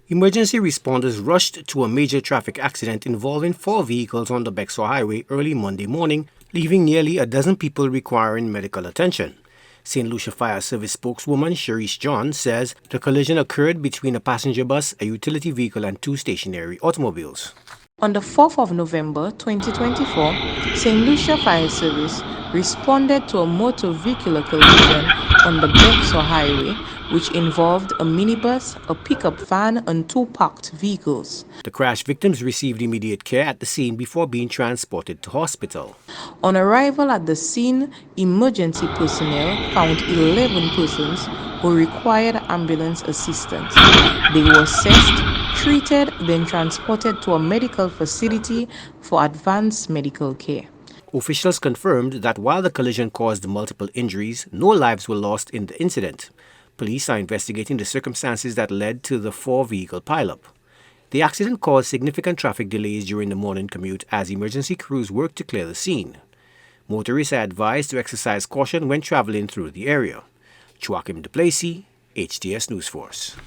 Emergency responders rushed to a major traffic accident involving 4 vehicles on the Bexon highway early Monday morning, leaving nearly a dozen people requiring medical attention. St. Lucia Fire Service spokeswoman Sharice John says the collision occurred between a passenger bus, a utility vehicle, and 2 stationary automobiles. On the 4th of November 2024, St. Lucia Fire Service responded to a motor vehicular collision on the Bexon Highway, which involved a minibus, a pickup van, and 2 parked vehicles. The crash victims received immediate care at the scene before being transported to hospital. On arrival at the scene, emergency personnel found 11 persons who required ambulance assistance. They were assessed, treated, then transported to a medical facility for advanced medical care. Officials confirmed that while the collision caused multiple injuries, no lives were lost in the incident. Police are investigating the circumstances that led to the 4-vehicle pileup. The accident caused significant traffic delays during the morning commute as emergency crews worked to clear the scene. Motorists are advised to exercise caution when traveling through the area. Joachim Duplessis, HTS News Force.